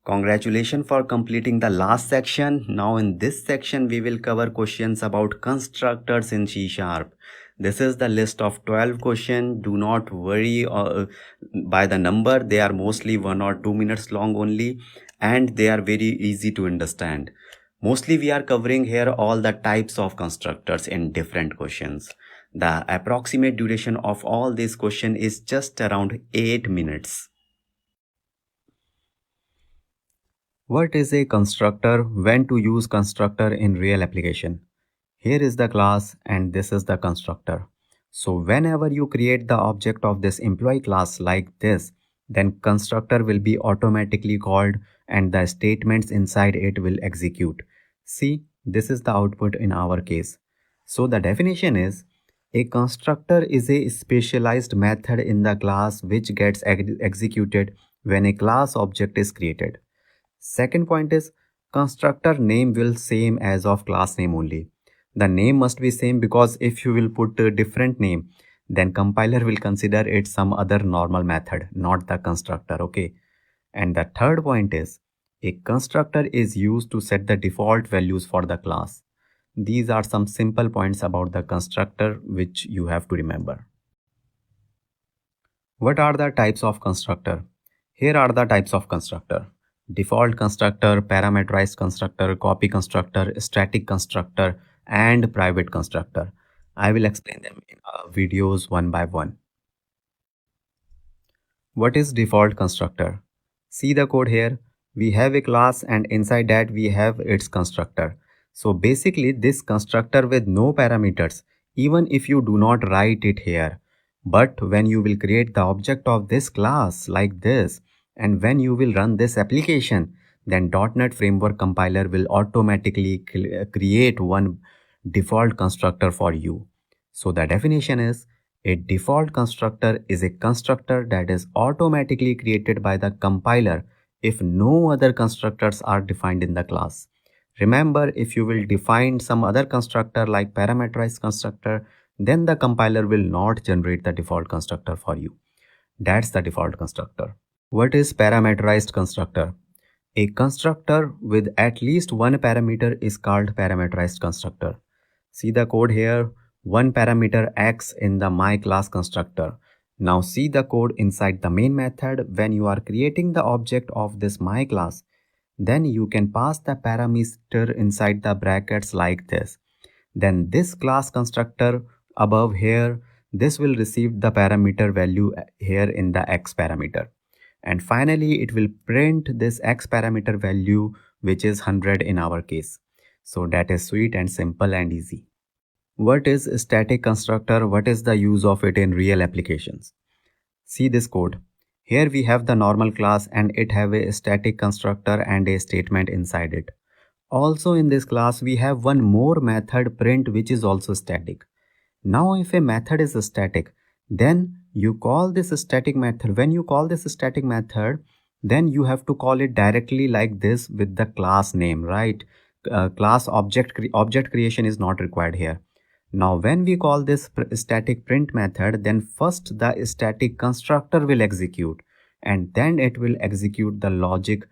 Congratulations for completing the last section. Now in this section we will cover questions about constructors in C#. This is the list of 12 questions. Do not worry by the number. They are mostly 1 or 2 minutes long only and they are very easy to understand. Mostly we are covering here all the types of constructors in different questions. The approximate duration of all these questions is just around 8 minutes. What is a constructor? When to use constructor in real application? Here is the class and this is the constructor. So whenever you create the object of this employee class like this, then constructor will be automatically called and the statements inside it will execute. See, this is the output in our case. So the definition is, a constructor is a specialized method in the class which gets executed when a class object is created. Second point is, constructor name will same as of class name only. The name must be same because if you will put a different name, then compiler will consider it some other normal method, not the constructor, okay? And the third point is, a constructor is used to set the default values for the class. These are some simple points about the constructor which you have to remember. What are the types of constructor? Here are the types of constructor. Default constructor, parameterized constructor, copy constructor, static constructor, and private constructor. I will explain them in videos one by one. What is default constructor? See the code here. We have a class and inside that we have its constructor. So basically this constructor with no parameters, even if you do not write it here. But when you will create the object of this class like this, and when you will run this application, then .NET Framework compiler will automatically create one default constructor for you. So the definition is, a default constructor is a constructor that is automatically created by the compiler if no other constructors are defined in the class. Remember, if you will define some other constructor like parameterized constructor, then the compiler will not generate the default constructor for you. That's the default constructor. What is parameterized constructor? A constructor with at least one parameter is called parameterized constructor. See the code here, one parameter x in the myClass constructor. Now see the code inside the main method. When you are creating the object of this myClass, then you can pass the parameter inside the brackets like this. Then this class constructor above here, this will receive the parameter value here in the x parameter. And finally, it will print this x parameter value, which is 100 in our case. So that is sweet and simple and easy. What is a static constructor? What is the use of it in real applications? See this code. Here we have the normal class and it have a static constructor and a statement inside it. Also in this class, we have one more method print which is also static. Now if a method is static, then you call this static method. When you call this static method, then you have to call it directly like this with the class name, right? Class object creation is not required here. Now when we call this static print method, then first the static constructor will execute and then it will execute the logic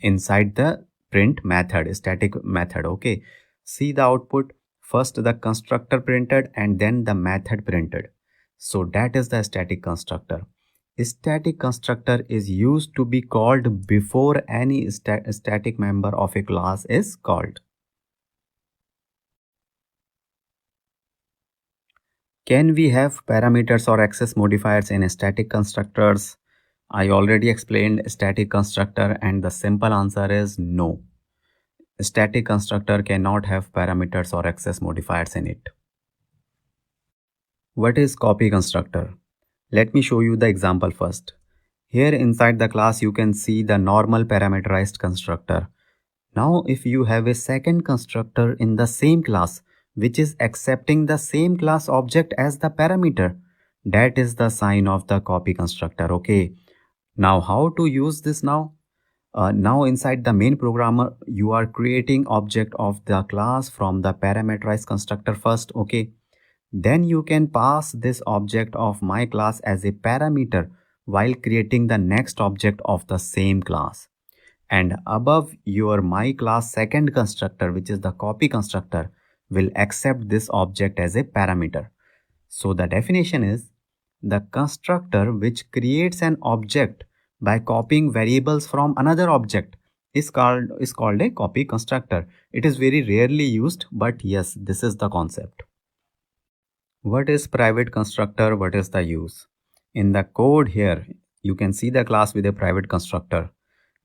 inside the print method, static method, okay? See the output, first the constructor printed and then the method printed. So that is the static constructor. A static constructor is used to be called before any static member of a class is called. Can we have parameters or access modifiers in static constructors? I already explained static constructor and the simple answer is no. A static constructor cannot have parameters or access modifiers in it. What is copy constructor? Let me show you the example first. Here inside the class you can see the normal parameterized constructor. Now if you have a second constructor in the same class which is accepting the same class object as the parameter, that is the sign of the copy constructor, okay? Now how to use this now? Now inside the main programmer you are creating object of the class from the parameterized constructor first, okay? Then you can pass this object of my class as a parameter while creating the next object of the same class. and above your my class second constructor, which is the copy constructor, will accept this object as a parameter. So the definition is the constructor which creates an object by copying variables from another object is called a copy constructor. It is very rarely used, but yes, this is the concept. What is private constructor? What is the use? In the code here, you can see the class with a private constructor.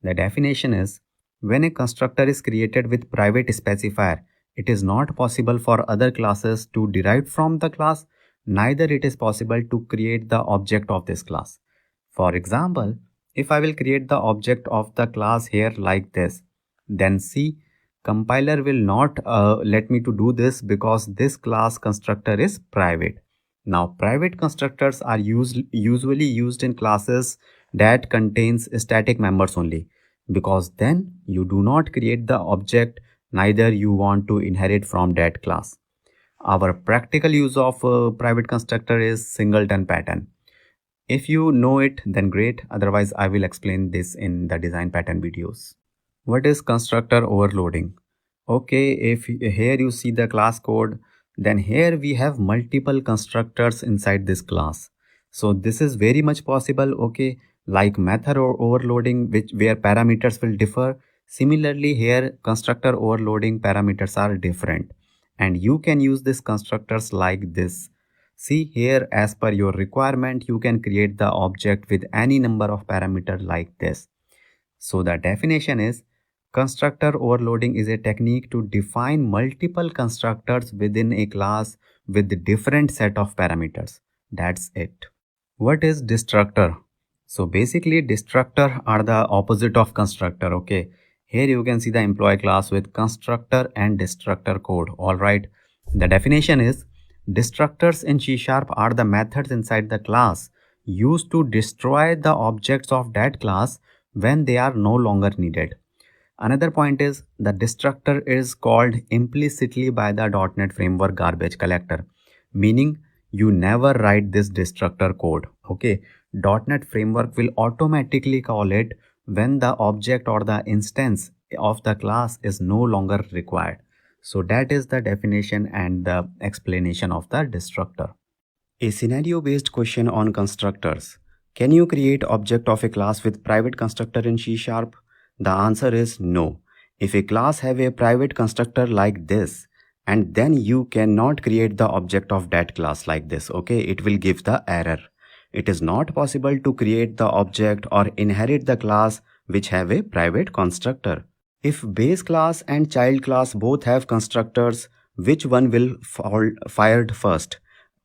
The definition is when a constructor is created with private specifier, it is not possible for other classes to derive from the class, neither it is possible to create the object of this class. For example, if I will create the object of the class here like this, then see, compiler will not let me to do this because this class constructor is private. Now, private constructors are usually used in classes that contains static members only, because then you do not create the object, neither you want to inherit from that class. Our practical use of private constructor is singleton pattern. If you know it, then great. Otherwise, I will explain this in the design pattern videos. What is constructor overloading? Okay, if here you see the class code, then here we have multiple constructors inside this class. So this is very much possible, okay, like method overloading, where parameters will differ. Similarly, here constructor overloading parameters are different, and you can use these constructors like this. See here, as per your requirement, you can create the object with any number of parameters like this. So the definition is constructor overloading is a technique to define multiple constructors within a class with different set of parameters. That's it. What is destructor? So basically destructor are the opposite of constructor, okay. Here you can see the employee class with constructor and destructor code. Alright, the definition is destructors in C# are the methods inside the class used to destroy the objects of that class when they are no longer needed. Another point is the destructor is called implicitly by the .NET framework garbage collector, meaning you never write this destructor code, okay. .NET framework will automatically call it when the object or the instance of the class is no longer required. So that is the definition and the explanation of the destructor. A scenario-based question on constructors. Can you create object of a class with private constructor in C#? The answer is no. If a class have a private constructor like this, and then you cannot create the object of that class like this, okay, it will give the error. It is not possible to create the object or inherit the class which have a private constructor. If base class and child class both have constructors, which one will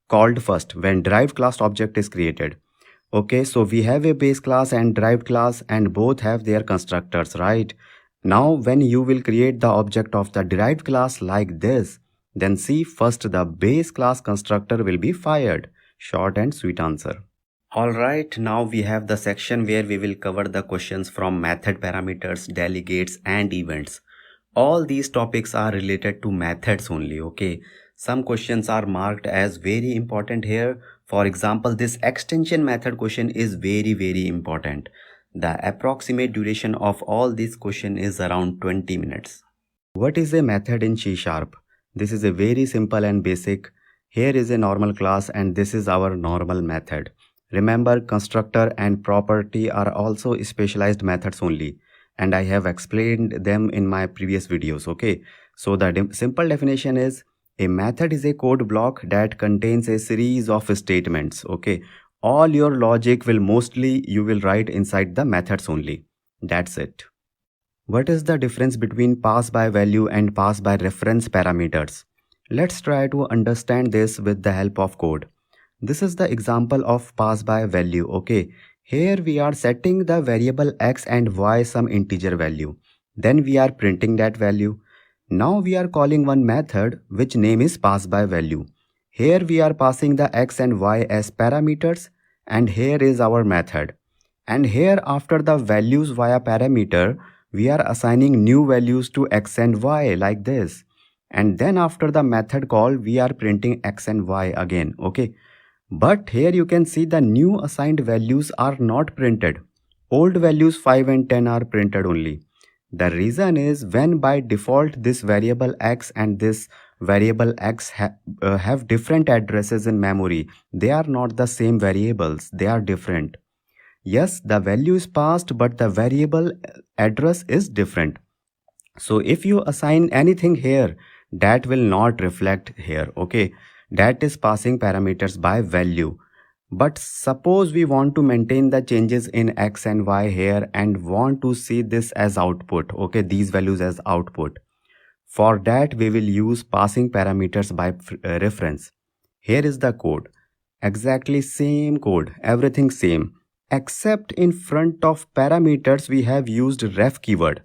called first when derived class object is created? Okay, so we have a base class and derived class and both have their constructors, right? Now when you will create the object of the derived class like this, then see, first the base class constructor will be fired. Short and sweet answer. Alright, now we have the section where we will cover the questions from method parameters, delegates and events. All these topics are related to methods only, okay. Some questions are marked as very important here. For example, this extension method question is very important. The approximate duration of all this question is around 20 minutes. What is a method in C#? This is a very simple and basic. Here is a normal class and this is our normal method. Remember, constructor and property are also specialized methods only, and I have explained them in my previous videos, okay. So the simple definition is a method is a code block that contains a series of statements, okay. All your logic will mostly you will write inside the methods only. That's it. What is the difference between pass by value and pass by reference parameters? Let's try to understand this with the help of code. This is the example of pass by value, okay. Here we are setting the variable x and y some integer value. Then we are printing that value. Now we are calling one method which name is pass by value. Here we are passing the x and y as parameters, and here is our method. And here after the values via parameter, we are assigning new values to x and y like this. And then after the method call, we are printing x and y again, okay. But here you can see the new assigned values are not printed. Old values 5 and 10 are printed only. The reason is when by default this variable x and this variable x have different addresses in memory, they are not the same variables, they are different. Yes, the value is passed, but the variable address is different. So if you assign anything here, that will not reflect here, okay? That is passing parameters by value. But suppose we want to maintain the changes in x and y here and want to see this as output, okay, these values as output. For that, we will use passing parameters by reference. Here is the code. Exactly same code, everything same. Except in front of parameters, we have used ref keyword.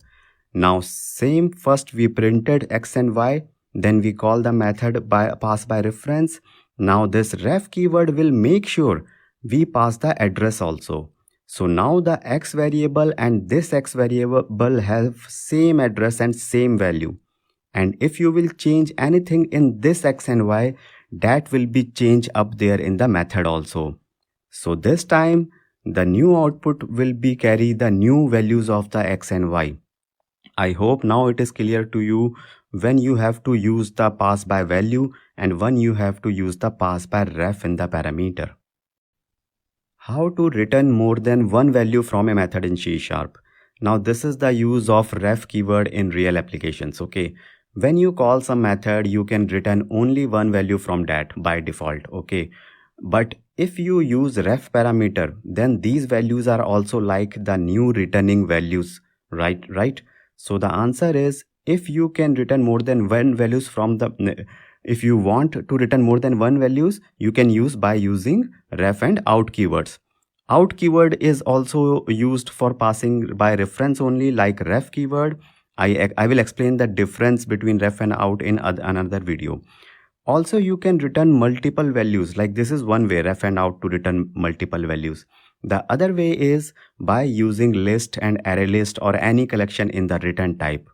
Now same, first we printed x and y, then we call the method by pass by reference. Now this ref keyword will make sure we pass the address also. So now the x variable and this x variable have same address and same value. And if you will change anything in this x and y, that will be changed up there in the method also. So this time the new output will be carry the new values of the x and y. I hope now it is clear to you when you have to use the pass by value and when you have to use the pass by ref in the parameter. How to return more than one value from a method in C#. Now this is the use of ref keyword in real applications, okay? When you call some method, you can return only one value from that by default, okay? But if you use ref parameter, then these values are also like the new returning values, right? So the answer is, if you can return more than one values from the, if you want to return more than one values, you can use by using ref and out keywords. Out keyword is also used for passing by reference only, like ref keyword. I will explain the difference between ref and out in another video. Also, you can return multiple values, like this is one way, ref and out, to return multiple values. The other way is by using list and array list or any collection in the return type.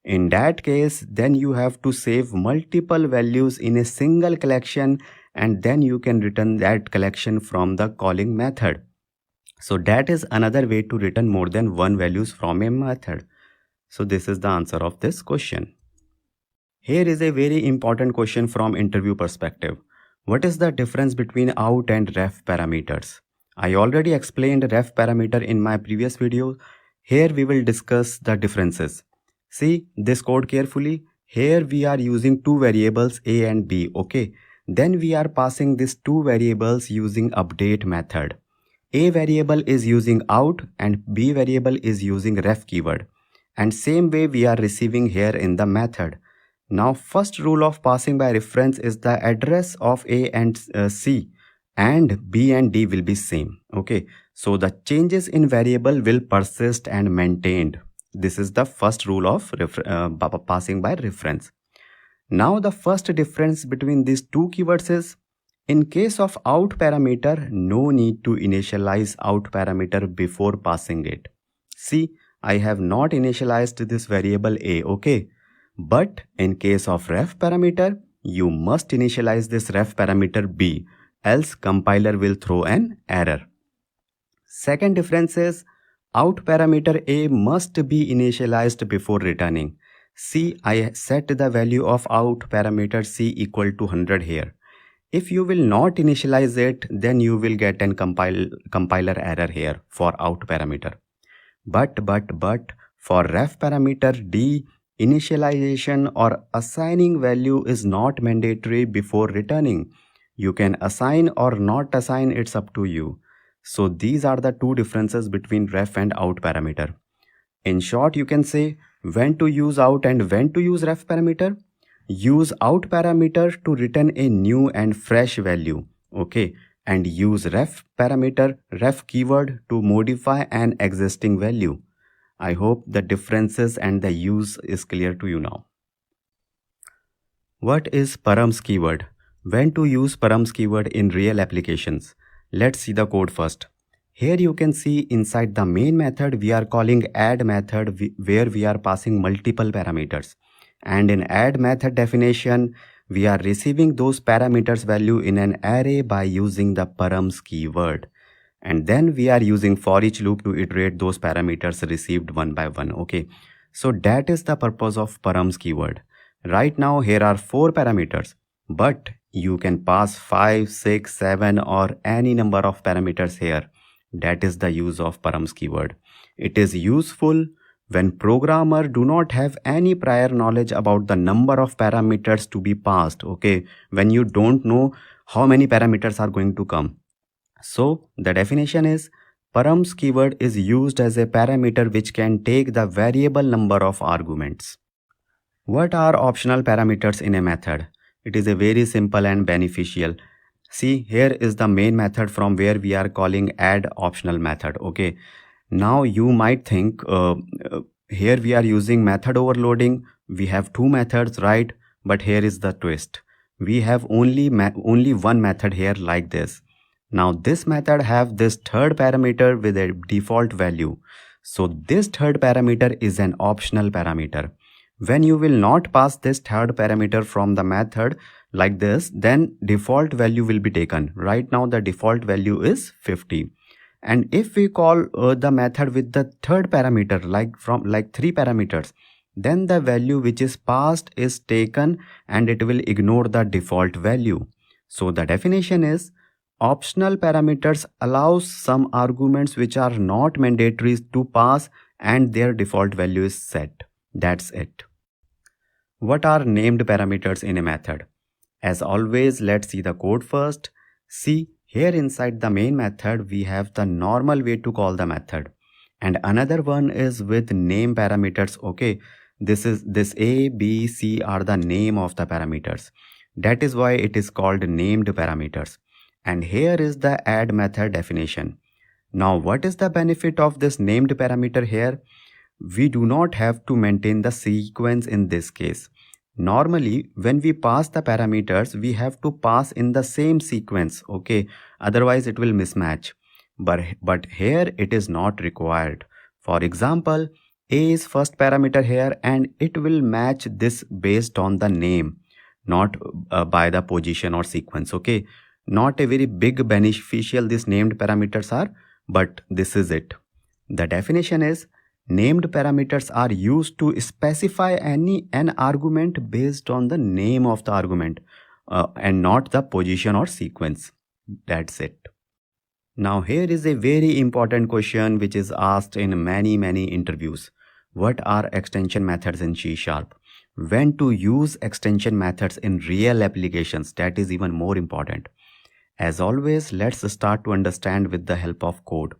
In that case, then you have to save multiple values in a single collection, and then you can return that collection from the calling method. So that is another way to return more than one values from a method. So this is the answer of this question. Here is a very important question from interview perspective. What is the difference between out and ref parameters? I already explained ref parameter in my previous video. Here we will discuss the differences. See this code carefully. Here we are using two variables a and b, okay? Then we are passing these two variables using update method. A variable is using out and b variable is using ref keyword. And same way we are receiving here in the method. Now first rule of passing by reference is the address of a and c and b and d will be same, okay? So the changes in variable will persist and maintained. This is the first rule of passing by reference. Now the first difference between these two keywords is, in case of out parameter, no need to initialize out parameter before passing it. See, I have not initialized this variable a, okay? But in case of ref parameter, you must initialize this ref parameter b, else compiler will throw an error. Second difference is, out parameter a must be initialized before returning. See, I set the value of out parameter c equal to 100 here. If you will not initialize it, then you will get an compiler error here for out parameter. But for ref parameter d, initialization or assigning value is not mandatory before returning. You can assign or not assign, it's up to you. So these are the two differences between ref and out parameter. In short, you can say when to use out and when to use ref parameter. Use out parameter to return a new and fresh value, okay? And use ref parameter, ref keyword, to modify an existing value. I hope the differences and the use is clear to you now. What is params keyword? When to use params keyword in real applications? Let's see the code first. Here you can see inside the main method we are calling add method where we are passing multiple parameters. And in add method definition, we are receiving those parameters value in an array by using the params keyword. And then we are using for each loop to iterate those parameters received one by one, okay? So that is the purpose of params keyword. Right now here are 4 parameters, but you can pass 5, 6, 7 or any number of parameters here. That is the use of params keyword. It is useful when programmer do not have any prior knowledge about the number of parameters to be passed. Okay, when you don't know how many parameters are going to come. So the definition is, params keyword is used as a parameter which can take the variable number of arguments. What are optional parameters in a method? It is a very simple and beneficial. See, here is the main method from where we are calling add optional method. Okay, now you might think here we are using method overloading. We have 2 methods, right? But here is the twist. We have only one method here like this. Now this method have this third parameter with a default value. So this third parameter is an optional parameter. When you will not pass this third parameter from the method like this, then default value will be taken. Right now the default value is 50. And if we call the method with the third parameter like 3 parameters, then the value which is passed is taken and it will ignore the default value. So the definition is, optional parameters allows some arguments which are not mandatory to pass and their default value is set. That's it. What are named parameters in a method? As always, let's see the code first. See, here inside the main method, we have the normal way to call the method. And another one is with name parameters. Okay, this A, B, C are the name of the parameters. That is why it is called named parameters. And here is the add method definition. Now, what is the benefit of this named parameter here? We do not have to maintain the sequence in this case. Normally, when we pass the parameters, we have to pass in the same sequence, okay? Otherwise, it will mismatch. But here, it is not required. For example, A is first parameter here and it will match this based on the name, not by the position or sequence, okay? Not a very big beneficial these named parameters are, but this is it. The definition is, named parameters are used to specify an argument based on the name of the argument and not the position or sequence. That's it. Now here is a very important question which is asked in many interviews. What are extension methods in C#? When to use extension methods in real applications? That is even more important. As always, let's start to understand with the help of code.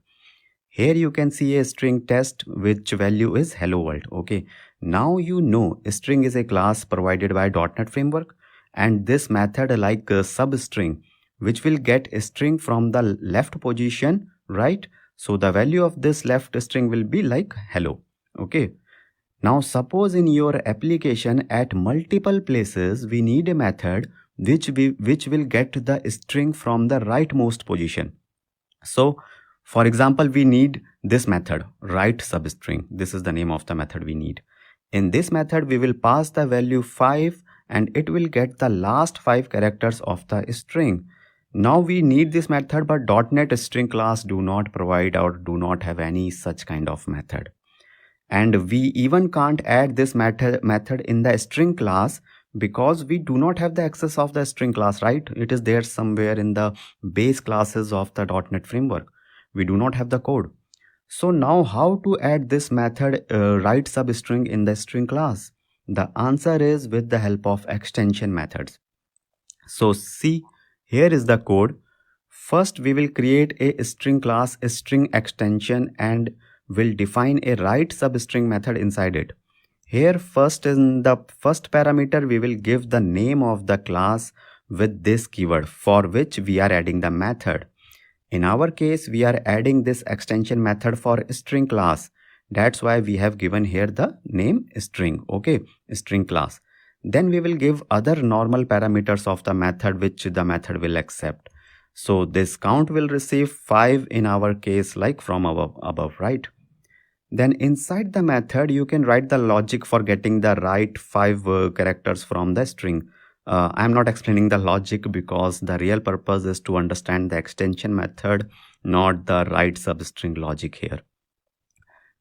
Here you can see a string test which value is hello world. Okay, now you know string is a class provided by .NET framework, and this method like substring which will get a string from the left position, right? So the value of this left string will be like hello. Okay, now suppose in your application at multiple places we need a method which will get the string from the rightmost position. So for example, we need this method, write substring. This is the name of the method we need. In this method, we will pass the value 5 and it will get the last 5 characters of the string. Now we need this method, but .NET string class do not provide or do not have any such kind of method. And we even can't add this method in the string class because we do not have the access of the string class, right? It is there somewhere in the base classes of the .NET framework. We do not have the code. So now how to add this method write substring in the string class? The answer is with the help of extension methods. So see, here is the code. First we will create a string class, a string extension, and will define a write substring method inside it. Here first in the first parameter we will give the name of the class with this keyword for which we are adding the method. In our case, we are adding this extension method for string class. That's why we have given here the name string, okay, string class. Then we will give other normal parameters of the method which the method will accept. So this count will receive 5 in our case, like from above, right? Then inside the method, you can write the logic for getting the right 5 characters from the string. I'm not explaining the logic because the real purpose is to understand the extension method, not the write substring logic here.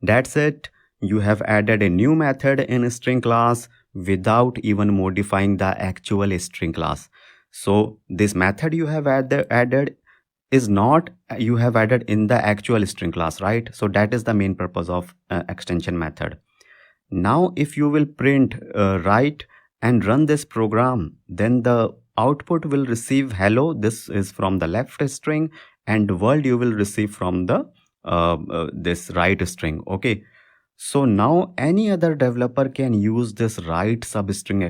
That's it. you have added a new method in a string class without even modifying the actual string class. So this method you have added is not you have added in the actual string class, right? So that is the main purpose of extension method. Now if you will print write and run this program, then the output will receive hello, this is from the left string, and world you will receive from the this right string. Okay, so now any other developer can use this write substring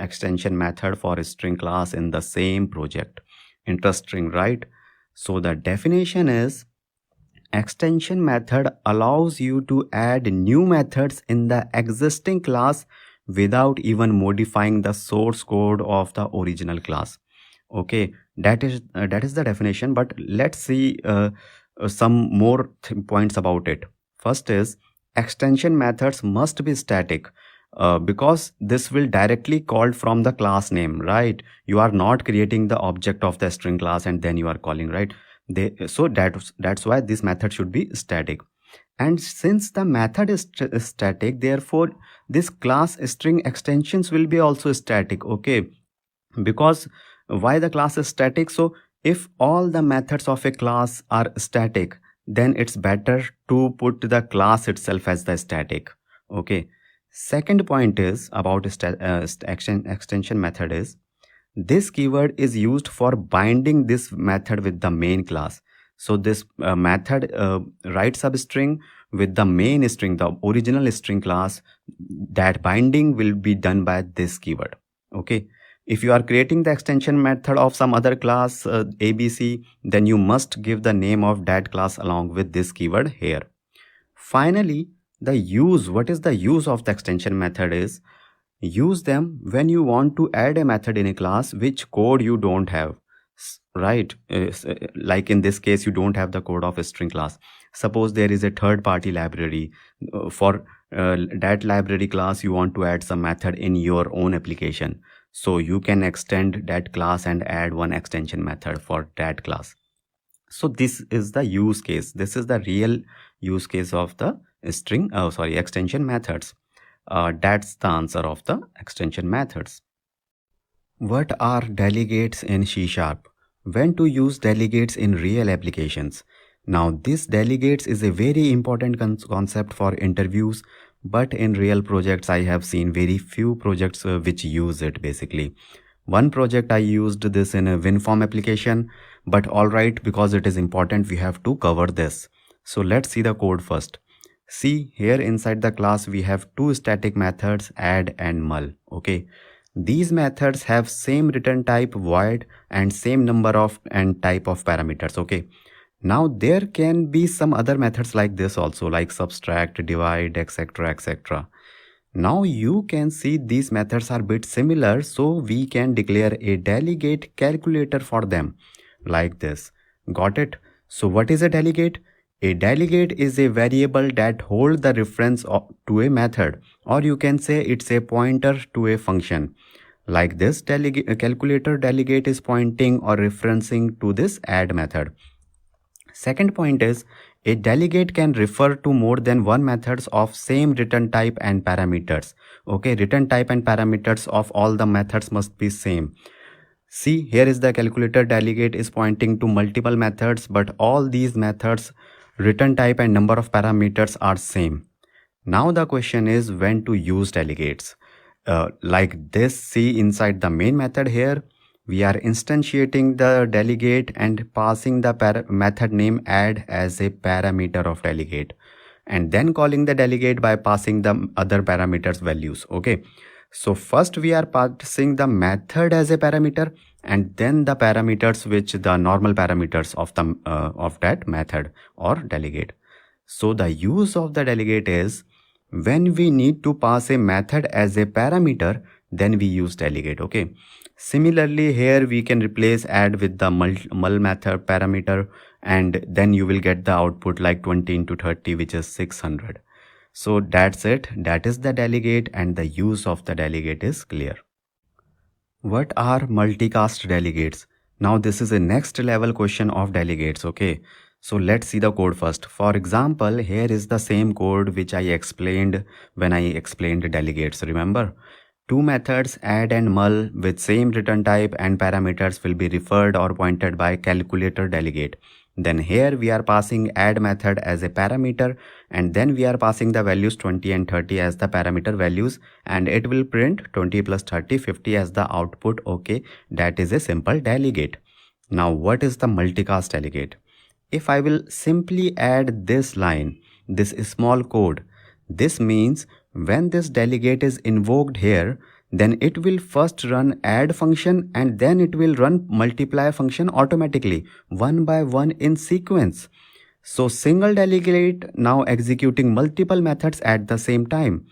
extension method for a string class in the same project. Interesting, right? So the definition is, extension method allows you to add new methods in the existing class without even modifying the source code of the original class. Okay, that is the definition, but let's see some more points about it. First is, extension methods must be static because this will directly called from the class name, right? You are not creating the object of the string class and then you are calling, right? So that's why this method should be static. And since the method is static, therefore this class string extensions will be also static. Okay, because why the class is static? So if all the methods of a class are static, then it's better to put the class itself as the static. Okay, second point is about extension method is, this keyword is used for binding this method with the main class. So this method write substring with the main string, the original string class, that binding will be done by this keyword. Okay, if you are creating the extension method of some other class ABC, then you must give the name of that class along with this keyword here. Finally, the use, what is the use of the extension method is, use them when you want to add a method in a class which code you don't have, right? Like in this case, you don't have the code of a string class. Suppose there is a third-party library. For that library class, you want to add some method in your own application. So you can extend that class and add one extension method for that class. So this is the use case. This is the real use case of the extension methods. That's the answer of the extension methods. What are delegates in C#? When to use delegates in real applications? Now this delegates is a very important concept for interviews, but in real projects I have seen very few projects which use it basically. One project I used this in a WinForm application, but alright, because it is important we have to cover this. So let's see the code first. See, here inside the class we have two static methods, add and mul. Okay, these methods have same return type void and same number of and type of parameters. Okay, now there can be some other methods like this also, like subtract, divide, etc, etc. Now you can see these methods are a bit similar, so we can declare a delegate calculator for them like this. Got it? So what is a delegate? A delegate is a variable that holds the reference to a method, or you can say it's a pointer to a function. Like this calculator delegate is pointing or referencing to this add method. Second point is, a delegate can refer to more than one methods of same return type and parameters. Okay, return type and parameters of all the methods must be same. See, here is the calculator delegate is pointing to multiple methods, but all these methods return type and number of parameters are same. Now the question is when to use delegates. Like this, see inside the main method here, we are instantiating the delegate and passing the method name add as a parameter of delegate, and then calling the delegate by passing the other parameters values. Okay, so first we are passing the method as a parameter, and then the parameters which the normal parameters of the of that method or delegate. So the use of the delegate is when we need to pass a method as a parameter, then we use delegate. Okay, similarly here we can replace add with the mul method parameter, and then you will get the output like 20 into 30, which is 600. So that's it. That is the delegate, and the use of the delegate is clear. What are multicast delegates? Now this is a next level question of delegates. Okay, So let's see the code first. For example, here is the same code which I explained when I explained delegates. Remember, two methods add and mul with same return type and parameters will be referred or pointed by calculator delegate. Then here we are passing add method as a parameter, and then we are passing the values 20 and 30 as the parameter values, and it will print 20 plus 30 50 as the output. Okay, that is a simple delegate. Now what is the multicast delegate? If I will simply add this line, this small code, this means when this delegate is invoked here, then it will first run add function and then it will run multiply function automatically, one by one in sequence. So single delegate now executing multiple methods at the same time,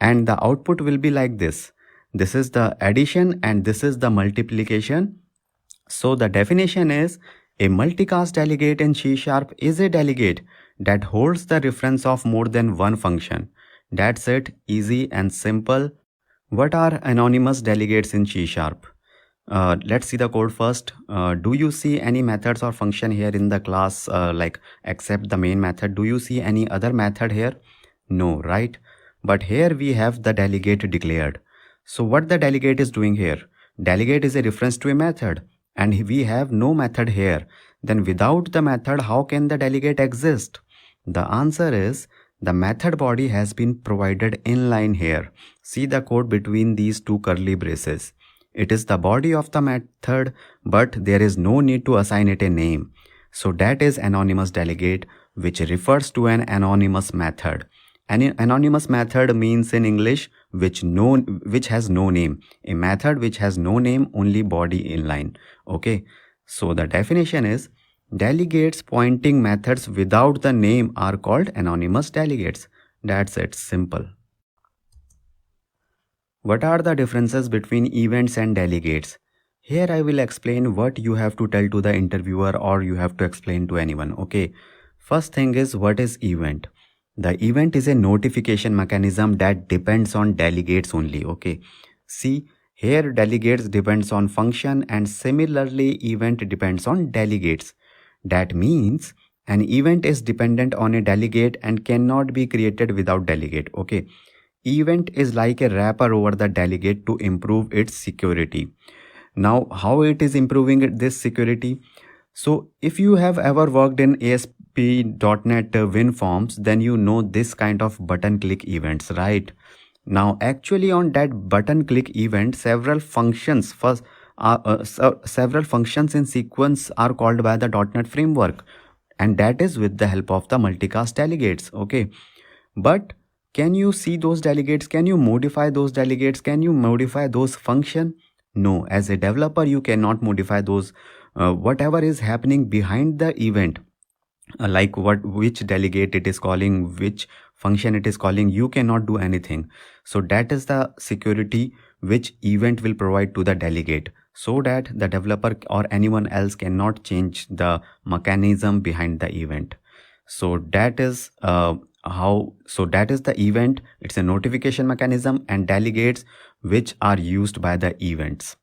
and the output will be like this. This is the addition and this is the multiplication. So the definition is, a multicast delegate in C# is a delegate that holds the reference of more than one function. That's it, easy and simple. What are anonymous delegates in C#? Let's see the code first. Do you see any methods or function here in the class, like except the main method? Do you see any other method here? No, right? But here we have the delegate declared. So what the delegate is doing here? Delegate is a reference to a method, and we have no method here. Then without the method, how can the delegate exist? The answer is, the method body has been provided inline here. See the code between these two curly braces. It is the body of the method, but there is no need to assign it a name. So that is anonymous delegate, which refers to an anonymous method. An anonymous method means in English which has no name. A method which has no name, only body inline. Okay, so the definition is, delegates pointing methods without the name are called anonymous delegates. That's it, simple. What are the differences between events and delegates? Here I will explain what you have to tell to the interviewer or you have to explain to anyone. Okay, first thing is, what is event? The event is a notification mechanism that depends on delegates only. Okay, see here, delegates depends on function, and similarly event depends on delegates. That means an event is dependent on a delegate and cannot be created without delegate. Okay, event is like a wrapper over the delegate to improve its security. Now how it is improving this security? So if you have ever worked in ASP.NET WinForms, then you know this kind of button click events, right? Now actually on that button click event, several functions in sequence are called by the .NET framework, and that is with the help of the multicast delegates. Okay, but can you see those delegates? Can you modify those delegates? Can you modify those functions? No, as a developer you cannot modify those. Whatever is happening behind the event, like which delegate it is calling, which function it is calling, you cannot do anything. So that is the security which event will provide to the delegate, so that the developer or anyone else cannot change the mechanism behind the event. So that is that is the event. It's a notification mechanism, and delegates which are used by the events.